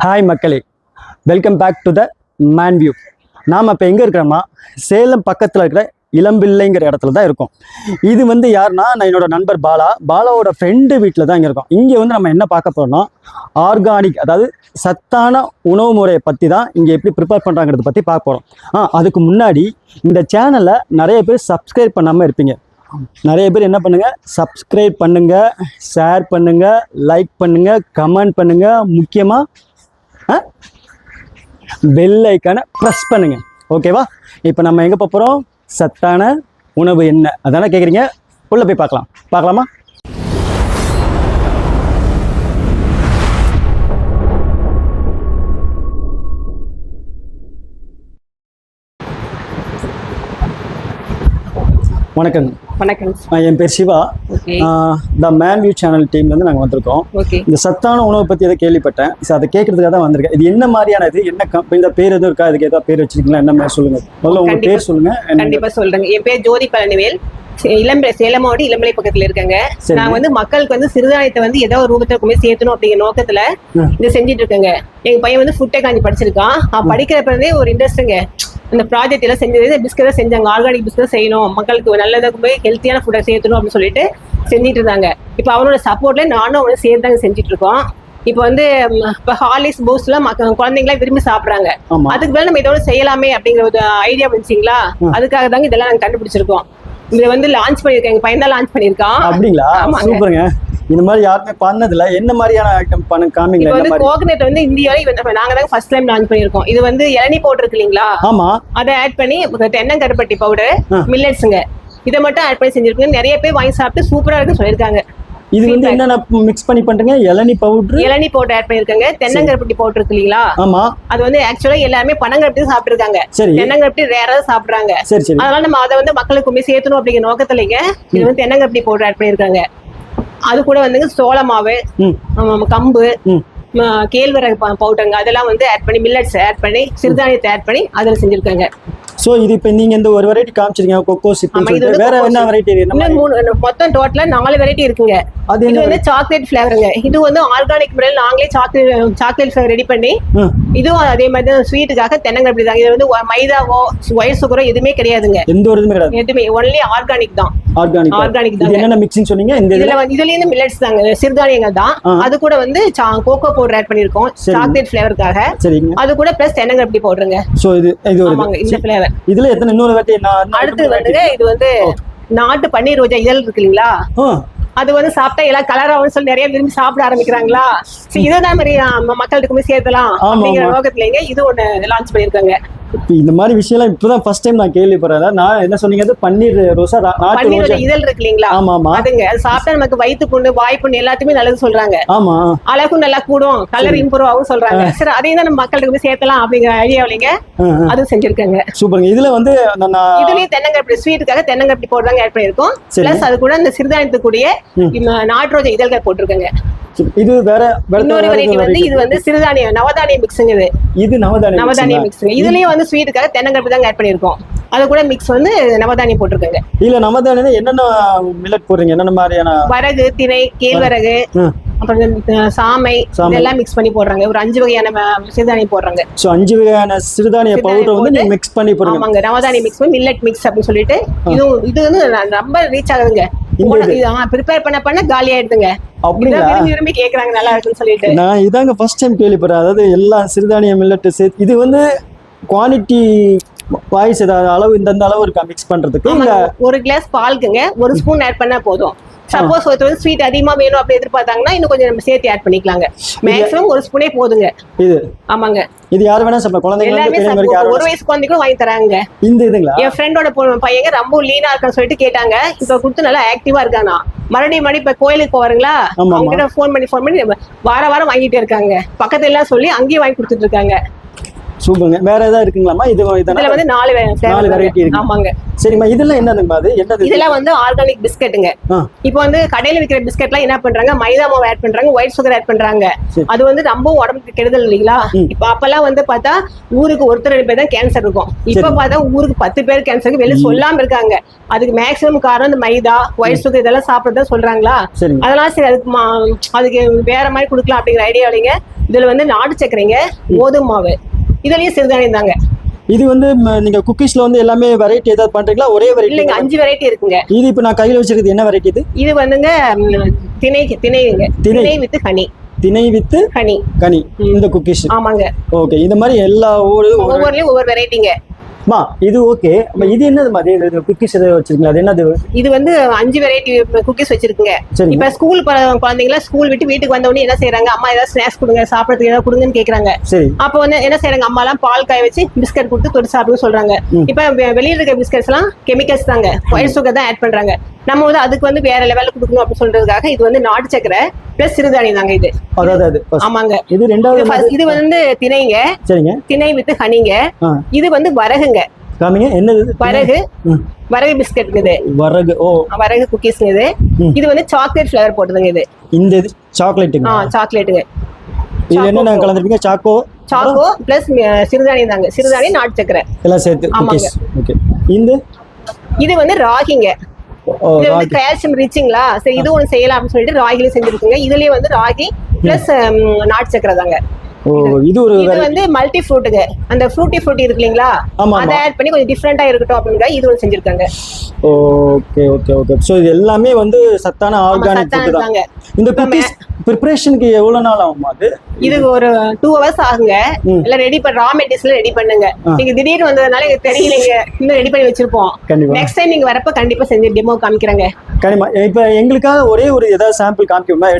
Hi மக்களே, welcome back to the man view. நாம் இப்போ எங்கே இருக்கிறோமா, சேலம் பக்கத்தில் இருக்கிற இளம்பிள்ளைங்கிற இடத்துல தான் இருக்கோம். இது வந்து யாருன்னா, நான் என்னோட நண்பர் பாலாவோட ஃப்ரெண்டு வீட்டில் தான் இங்கே இருக்கோம். இங்கே வந்து நம்ம என்ன பார்க்க போகிறோம்னா, ஆர்கானிக், அதாவது சத்தான உணவு முறையை பற்றி தான் இங்கே எப்படி ப்ரிப்பேர் பண்ணுறாங்கிறத பற்றி பார்க்க போகிறோம். அதுக்கு முன்னாடி இந்த சேனலை நிறைய பேர் சப்ஸ்கிரைப் பண்ணாமல் இருப்பீங்க. நிறைய பேர் என்ன பண்ணுங்கள், சப்ஸ்கிரைப் பண்ணுங்கள், ஷேர் பண்ணுங்கள், லைக் பண்ணுங்கள், கமெண்ட் பண்ணுங்கள், முக்கியமாக பெல் ஐக்கானை ப்ரெஸ் பண்ணுங்க. ஓகேவா? இப்போ நம்ம எங்கே போகிறோம், சத்தான உணவு என்ன அதானே கேட்குறீங்க. உள்ளே போய் பார்க்கலாமா? வணக்கம். என் பேர் Siva. The man view channel டீம்லேருந்து நாங்கள் வந்திருக்கோம். இந்த சத்தான உணவை பற்றி எதை கேள்விப்பட்டேன், ஸோ அதை கேட்கறதுக்காக தான் வந்திருக்கேன். இது என்ன மாதிரியான இது, என்ன இந்த பேர் எதுவும் இருக்கா, இதுக்கு ஏதாவது பேர் வச்சிருக்கீங்களா, என்ன மாதிரி சொல்லுங்க. முதல்ல உங்க பேர் சொல்லுங்க. கண்டிப்பா சொல்றேங்க. என் பேர் ஜோதி பழனிவேல். சேலம் மாவட்டம் இளம்பிள்ளை பக்கத்துல இருக்காங்க. நான் வந்து மக்களுக்கு வந்து சிறுதானியத்தை வந்து ஏதோ ஒரு ரூபத்தை சேர்த்தணும் அப்படிங்கிற நோக்கத்துல இதை செஞ்சுட்டு இருக்கேங்க. எங்க பையன் வந்து ஃபுட் டெக்னாலஜி படிச்சிருக்கான். படிக்கிறப்பே ஒரு இன்ட்ரெஸ்ட்டுங்க. இந்த ப்ராஜெக்ட் எல்லாம் செஞ்சது பிஸ்கட் செஞ்சாங்க. ஆர்கானிக் பிஸ்கட் செய்யணும், மக்களுக்கு நல்லதாக போய் ஹெல்த்தியான ஃபுட்டை சேர்த்தணும் அப்படின்னு சொல்லிட்டு செஞ்சுட்டு இருந்தாங்க. இப்போ அவனோட சப்போர்ட்ல நானும் அவனை சேர்த்து தாங்க செஞ்சுட்டு இருக்கோம். இப்போ வந்து இப்போ ஹார்லிக்ஸ் பூஸ்ட் எல்லாம் குழந்தைங்களா விரும்பி சாப்பிட்றாங்க. அதுக்கு மேலே நம்ம இதோட செய்யலாமே அப்படிங்கிற ஒரு ஐடியா வந்துச்சிங்களா, அதுக்காக தாங்க இதெல்லாம் நாங்கள் கண்டுபிடிச்சிருக்கோம். இதை வந்து லான்ச் பண்ணியிருக்கேன், எங்க பையன் தான் லான்ச் பண்ணியிருக்கான். அப்படிங்களா? சூப்பருங்க. இந்த மாதிரி யாருமே பண்ணதில்ல. என்ன மாதிரியான ஐட்டம் பண்ண காமிங்களா? இப்போ வந்து கோகனட் வந்து இந்தியாவில நாங்க தான் ஃபர்ஸ்ட் டைம் லான்ச் பண்ணியிருக்கோம். இது வந்து இளநீ பவுடர் இருக்கு இல்லைங்களா, ஆமா, அதை ஆட் பண்ணி தென்னங்கருப்பட்டி பவுடர், மில்லட்ஸுங்க, இதை மட்டும் ஆட் பண்ணி செஞ்சிருக்கோம். நிறைய பேர் வாங்கி சாப்பிட்டு சூப்பரா இருக்குன்னு சொல்லியிருக்காங்க. இது வந்து என்னென்ன மிக்ஸ் பண்ணி பண்றீங்க? இளநீ பவுடர் ஆட் பண்ணிருக்காங்க. தென்னங்கருப்பட்டி பவுடர் இருக்கு இல்லீங்களா, ஆமா, அது வந்து ஆக்சுவலா எல்லாருமே பனங்கருப்பட்டி சாப்பிட்டுருக்காங்க. தென்னங்கருப்பட்டி ரேரா சாப்பிடுறாங்க. அதனால நம்ம அதை வந்து மக்களுக்கு சேர்த்தணும் அப்படிங்கிற நோக்கத்துலங்க இது வந்து தென்னங்கருப்பட்டி பவுடர் ஆட் பண்ணிருக்காங்க. அது கூட வந்து சோள மாவு, கம்பு, கேழ்வரகு பவுடருங்க, அதெல்லாம் வந்து ஆட் பண்ணி மில்லட்ஸ் ஆட் பண்ணி சிறுதானியத்தை ஆட் பண்ணி அதில் செஞ்சிருக்காங்க. சோ இது இப்போ நீங்க இந்த ஒரு வெரைட்டி காமிச்சிருக்கீங்க, கொக்கோ சிப். வேற என்ன வெரைட்டி? மொத்தம் டோட்டலா 4 வெரைட்டி இருக்குங்க. இது வந்து சாக்லேட் ஃபிளேவருங்க. இது வந்து ஆர்கானிக் முறையில் நாங்களே சாக்லேட் ஃபிளேவர் ரெடி பண்ணி, இதுவும் அதே மாதிரி தான் ஸ்வீட்டுக்காக தென்னங்கருப்பட்டி தான். இது வந்து மைதாவோ ஒயிட் சுகரோ எதுவுமே கிடையாதுங்க. எந்த ஒரு இதுமே கிடையாது, எதுவுமே ஒன்லி ஆர்கானிக் தான். ஆர்கானிக் தான். என்னென்ன மிக்சிங் சொன்னீங்க? இதுல இருந்து மில்லட்ஸ் தாங்க, சிறுதானியங்கள் தான். அது கூட வந்து கோகோ பவுடர் ஆட் பண்ணிருக்கோம் சாக்லேட் ஃபிளேவருக்காக. அது கூட பிளஸ் தென்னங்கருப்பட்டி பவுடருங்க. சோ இது இந்த ஃபிளேவர். இதுல எத்தனை இன்னொரு வெரைட்டி? அடுத்து வந்து இது வந்து நாட்டு பன்னீர் ரோஜா இதழ் இருக்கு இல்லீங்களா, அது வந்து சாப்பிட்டா எல்லாம் கலராகவும் சொல்லி நிறைய விரும்பி சாப்பிட ஆரம்பிக்கிறாங்களா. இதான் மாதிரி மக்களுக்கு போய் சேர்த்தலாம் அப்படிங்கிற நோக்கத்துலங்க இது ஒண்ணு லான்ச் பண்ணிருக்காங்க. இந்த மாதிரி விஷயம் இப்பதான் ஃபர்ஸ்ட் டைம் நான் கேள்விப்படுறேன். நான் என்ன சொன்னீங்க, பன்னீர் ரோசா, பன்னீர் இதழ் இருக்கு இல்லீங்களா, அதுங்க சாப்பிட்டா நமக்கு வயிற்று புண்ணு, வாய் புண்ணு எல்லாத்துக்குமே நல்லது சொல்றாங்க. ஆமா, அழகும் நல்லா கூடும், கலர் இம்ப்ரூவ் ஆகும் சொல்றாங்க. சரி, அதையும் தான் நம்ம மக்களுக்கு போய் சேர்த்தலாம் அப்படிங்கிற ஐடியாவிலங்க அது செஞ்சிருக்காங்க. சூப்பருங்க. இதுல வந்து இதுலயும் தென்னங்கருப்பட்டி ஸ்வீட்டுக்காக தென்னங்கருப்பட்டி பவுடர் ஆட் பண்ணிருக்கோம். பிளஸ் அது கூட இந்த சிறுதானியத்துக்கூடிய நாட்டு ரோஜா இதழ்கள் போட்டிருக்காங்க. இது வேற இன்னொரு வெரைட்டி வந்து இது வந்து சிறுதானிய நவதானிய மிக்ஸ்ங்க. இது நவதானிய மிக்ஸ்ங்க. இதுலயும் வந்து ஸ்வீட்டுக்காக தென்னங்கருப்பட்டி தான் ஆட் பண்ணிருக்கோம். அது கூட மிக்ஸ் வந்து நவதானியம் போட்டிருக்காங்க. இல்ல நவதானியம் என்னென்ன மில்லட் போடுறீங்க? என்னென்ன மாதிரியான? வரகு, திணை, கேழ்வரகு, அப்புறம் சாமை, இதெல்லாம் மிக்ஸ் பண்ணி போடுறாங்க. ஒரு 5 வகையான சிறுதானியம் போடுறாங்க. சோ 5 வகையான சிறுதானிய பவுடர் வந்து நீங்க மிக்ஸ் பண்ணி போடுறீங்க. ஆமாங்க, நவதானிய மிக்ஸ் பண்ணி மில்லட் மிக்ஸ் அப்படின்னு சொல்லிட்டு இது வந்து ரொம்ப ரீச் ஆகுதுங்க. ப்ரிப்பேர் பண்ண காலி ஆயிடுதுங்க. விரும்பி கேக்குறாங்க, நல்லா இருக்குன்னு சொல்லிட்டு. நான் இதாங்க ஃபர்ஸ்ட் டைம் கேள்விப்படுறேன். அதாவது எல்லா சிறுதானிய மில்லட் சேர்த்து இது வந்து குவான்டிட்டி வாய்ஸ் ஏதாவது அளவு இந்த அளவு இருக்கா மிக்ஸ் பண்றதுக்கு? ஒரு கிளாஸ் பாலுக்குங்க 1 ஸ்பூன் ஆட் பண்ணா போதும். சப்போஸ் ஒருத்தர் ஸ்வீட் அதிகமா வேணும் அப்படி எதிர்பார்த்தாங்கன்னா இன்னும் கொஞ்சம் நம்ம சேர்த்து ஆட் பண்ணிக்கலாங்க. மேக்ஸிமம் 1 ஸ்பூனே போதுங்க. இது ஆமாங்க, இது யாரு வேணா சாப்பிடலாம். குழந்தைங்க 1 வயசு குழந்தைக்கும் வாங்கி தராங்க. இந்த இதுங்களா? என் ஃப்ரெண்டோட பையங்க ரொம்ப லீனா இருக்கான்னு சொல்லிட்டு கேட்டாங்க. இப்ப கொடுத்து நல்லா ஆக்டிவா இருக்கானா. மறுபடியும் இப்ப கோயிலுக்கு போவாருங்களா, அவங்க போன் பண்ணி வாரம் வாங்கிட்டே இருக்காங்க. பக்கத்துல எல்லாம் சொல்லி அங்கேயும் வாங்கி கொடுத்துட்டு இருக்காங்க. சூப்பருங்க. வேற ஏதாவது இருக்குங்களாமா? இதுல வந்து 4 வெரைட்டி இருக்கு. ஆமாங்க. சரிம்மா, இதெல்லாம் என்னதுங்க? அது என்னது? இதெல்லாம் வந்து ஆர்கானிக் பிஸ்கட்டுங்க. இப்போ வந்து கடையில விக்கிற பிஸ்கட்லாம் என்ன பண்றாங்க, மைதா மாவு ஆட் பண்றாங்க, ஒயிட் சுகர் ஆட் பண்றாங்க. அது வந்து ரொம்ப உடம்புக்கு கெடுதல் இல்லைங்களா. இப்ப அப்பெல்லாம் வந்து பார்த்தா ஊருக்கு ஒருத்தர் 2 பேர் தான் கேன்சர் இருக்கும். இப்ப பார்த்தா ஊருக்கு 10 பேர் கேன்சருக்கு வெளியே சொல்லாம இருக்காங்க. அதுக்கு மேக்சிமம் காரணம் இந்த மைதா, ஒயிட் சுகர் இதெல்லாம் சாப்பிடுறதா சொல்றாங்களா. அதனால சரி அதுக்கு வேற மாதிரி கொடுக்கலாம் அப்படிங்கிற ஐடியாவிலங்க இதுல வந்து நாட்டு சர்க்கரைங்க, கோதுமை மாவு, இதுலயும் சிறுதானியம் தாங்க. இது வந்து நீங்க குக்கீஸ்ல வந்து எல்லாமே வெரைட்டி ஏதாவது பண்றீங்களா? ஒரே வெரைட்டி இல்லைங்க, 5 வெரைட்டி இருக்குங்க. இது இப்ப நான் கையில வச்சிருக்கிறது என்ன வெரைட்டி இது? இது வந்துங்க திணைங்க, திணை வித் ஹனி. திணை வித் ஹனி. கனி இந்த குக்கீஸ். ஆமாங்க. ஓகே, இந்த மாதிரி எல்லா ஒவ்வொருலயும் ஒவ்வொரு வெரைட்டிங்க. மா இது ஓகே. இது என்னது மாதிரி குக்கீஸ் ஏதாவது வச்சிருக்கீங்க? அது என்னது? இது வந்து 5 வெரைட்டி குக்கீஸ் வச்சிருக்குங்க. இப்ப ஸ்கூல் குழந்தைங்களா ஸ்கூல் விட்டு வீட்டுக்கு வந்த உடனே என்ன செய்யறாங்க, அம்மா ஏதாவது ஸ்நாக்ஸ் கொடுங்க, சாப்பிடறதுக்கு ஏதாவது கொடுங்கன்னு கேக்குறாங்க. சரி. அப்ப வந்து என்ன செய்யறாங்க, அம்மா எல்லாம் பால் காய வச்சு பிஸ்கட் கொடுத்து தொட்டு சாப்பிடுன்னு சொல்றாங்க. இப்ப வெளியில இருக்க பிஸ்கட்ஸ் எல்லாம் கெமிக்கல்ஸ் தாங்க, ஒயிட் சுகர் தான் ஆட் பண்றாங்க. நம்ம வந்து அதுக்கு வந்து வேற லெவல்ல கொடுக்கணும் அப்படின்னு சொல்றதுக்காக இது வந்து நாட்டு சக்கரை பிளஸ் சிறுதானியம் தாங்க இது. அதாவது ஆமாங்க. இது ரெண்டாவது. இது வந்து திணைங்க. சரிங்க. திணை வித் ஹனிங்க. இது வந்து வரகுங்க. காமிங்க என்னது? வரகு பிஸ்கட் இது. வரகு. ஓ, வரகு குக்கீஸ் இது. இது வந்து சாக்லேட் ஃப்ளேவர் போட்டதுங்க இது. இந்த இது சாக்லேட்டுங்க. சாக்லேட்டுங்க. இது என்ன கலந்துருக்கீங்க? சாக்கோ பிளஸ் சிறுதானியம் தாங்க. சிறுதானியம், நாட்டு சக்கரை எல்லாம் சேர்த்து குக்கீஸ். ஓகே. இது வந்து ராகிங்க. இது வந்து கால்சியம் ரிச்சுங்களா, சரி இது ஒன்று செய்யலாம் அப்படின்னு சொல்லிட்டு ராகிலையும் செஞ்சிருக்குங்க. இதுலயே வந்து ராகி பிளஸ் நாட்டு சக்கரை தாங்க. இது வந்து மல்டி ஃப்ரூட்டுங்க. அந்த ஃப்ரூட்டி இருக்கு இல்லீங்களா, அதை ஆட் பண்ணி கொஞ்சம் டிஃபரெண்டா இருக்கட்டும் அப்படிங்க இது ஒன்று செஞ்சிருக்காங்க. Okay okay okay. சோ இது எல்லாமே வந்து சத்தான ஆர்கானிக் ஃபுட் தான். இந்த குக்கீஸ் பிரிபரேஷனுக்கு எவ்வளவு நாள் ஆகும்? அது இது ஒரு 2 hours ஆகுங்க. எல்லாம் ரெடி பண்ண ரா மெட்டீரியல்ஸ் ரெடி பண்ணுங்க. நீங்க திடீர்னு வந்ததனால எனக்கு தெரியலங்க, இன்னும் ரெடி பண்ணி வச்சிருப்போம். நெக்ஸ்ட் டைம் நீங்க வரப்ப கண்டிப்பா செஞ்சு டெமோ காமிக்கிறேங்க. கண்டிப்பா. இப்ப எங்களுக்காக ஒரே ஒரு ஏதாவது சாம்பிள் காமிக்குமா?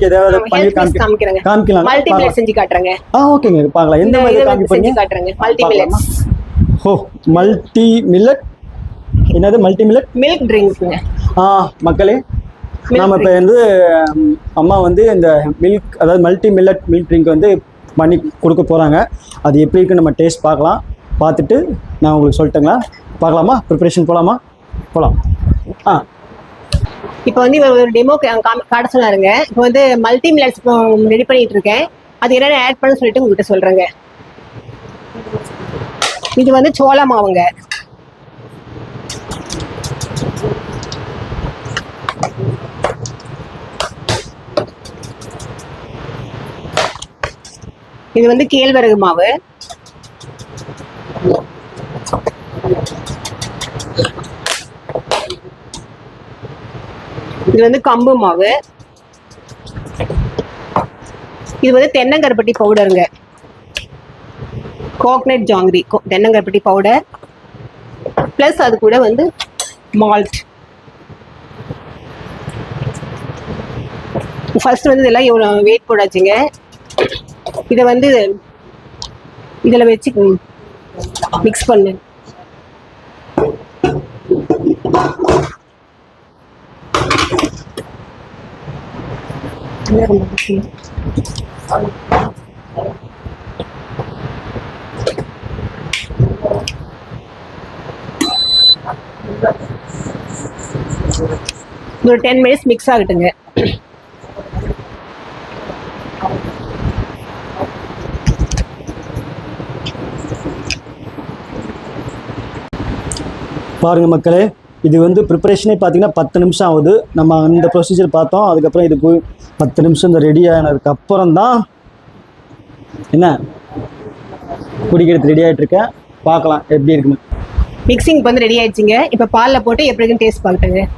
ஏதாவது பண்ணி காமிக்கிறேங்க. காமிக்கலாம். மல்டி மில்லட் செஞ்சு காட்டுறேங்க. ஓகேங்க, பார்க்கலாம். எந்த மாதிரி செஞ்சு காட்டுறேங்க. Multi millet. Multi millet. என்னது மல்டி மில்லட்? மில்க் ட்ரிங்க்ஸ்ங்க. மக்களே, நாம இப்போ வந்து அம்மா வந்து இந்த மில்க், அதாவது மல்டி மில்லட் மில்க் ட்ரிங்க் வந்து பண்ணி கொடுக்க போகிறாங்க. அது எப்படி இருக்குன்னு நம்ம டேஸ்ட் பார்க்கலாம். பார்த்துட்டு நான் உங்களுக்கு சொல்லிட்டேங்களா? பார்க்கலாமா? ப்ரிப்பரேஷன் போகலாமா? போகலாம். இப்போ வந்து ஒரு டெமோ காட்ட சொன்னாருங்க. இப்போ வந்து மல்டி மில்லட்ஸ் ரெடி பண்ணிட்டு இருக்கேன். அது என்னென்ன ஆட் பண்ணு சொல்லிட்டு உங்ககிட்ட சொல்கிறேங்க. இது வந்து சோள மாவுங்க. இது வந்து கேழ்வரகு மாவு. இது வந்து கம்பு மாவு. இது வந்து தென்னங்கருப்பட்டி பவுடருங்க. கோகனட் ஜாங்கிரி தென்னங்கருப்பட்டி பவுடர் பிளஸ் அது கூட வந்து மால்ட். ஃபர்ஸ்ட் வந்து இதெல்லாம் எவ்வளோ வெயிட் போடாச்சுங்க. இதை வந்து இதில் வச்சு மிக்ஸ் பண்ணு. ஒரு 10 minutes மிக்ஸ் ஆகட்டுங்க. பாருங்க மக்களே, இது வந்து ப்ரிப்பரேஷனே பார்த்தீங்கன்னா 10 நிமிஷம் ஆகுது. நம்ம அந்த ப்ரொசீஜர் பார்த்தோம். அதுக்கப்புறம் இது போய் 10 நிமிஷம் இந்த ரெடி ஆனதுக்கு அப்புறம் தான் என்ன குடிக்கிறது ரெடி ஆகிட்டு இருக்கேன். பார்க்கலாம் எப்படி இருக்குன்னு. மிக்சிங் வந்து ரெடி ஆயிடுச்சுங்க. இப்போ பாலில் போட்டு எப்படி இருக்குன்னு டேஸ்ட் பார்த்துங்க.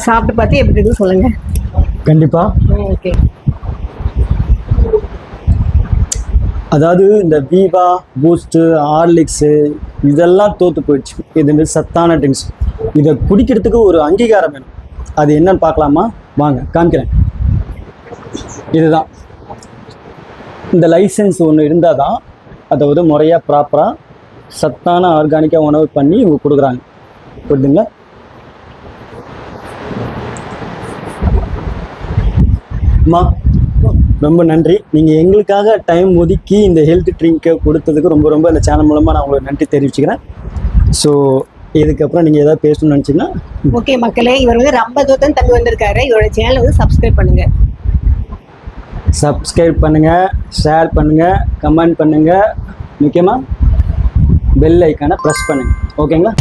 சாப்பிட்டு பார்த்து எப்படி இருக்குன்னு சொல்லுங்க. கண்டிப்பா. ஓகே. அதாவது இந்த வீவா, பூஸ்ட்டு, ஹார்லிக்ஸு இதெல்லாம் தோற்று போயிடுச்சு. இது வந்து சத்தான ட்ரிங்க்ஸ். இதை குடிக்கிறதுக்கு ஒரு அங்கீகாரம் வேணும். அது என்னன்னு பார்க்கலாமா? வாங்க காமிக்கிறேன். இதுதான் இந்த லைசன்ஸ் ஒன்று இருந்தால் தான் அதை வந்து முறையாக ப்ராப்பராக சத்தான ஆர்கானிக்காக உணவு பண்ணி இவங்க கொடுக்குறாங்க. புரியுதுங்களா? அம்மா ரொம்ப நன்றி. நீங்கள் எங்களுக்காக டைம் ஒதுக்கி இந்த ஹெல்த் ட்ரிங்கை கொடுத்ததுக்கு ரொம்ப ரொம்ப இந்த சேனல் மூலமாக நான் உங்களுக்கு நன்றி தெரிவிச்சுக்கிறேன். ஸோ இதுக்கப்புறம் நீங்கள் ஏதாவது பேசணும்னு நினச்சிங்கன்னா. ஓகே மக்களே, இவர் வந்து ரொம்ப தூரம் தம்பி வந்திருக்காரு. இவரோட சேனலை வந்து சப்ஸ்கிரைப் பண்ணுங்கள், ஷேர் பண்ணுங்கள், கமெண்ட் பண்ணுங்கள், முக்கியமாக பெல் ஐக்கானை ப்ரெஸ் பண்ணுங்கள். ஓகேங்களா?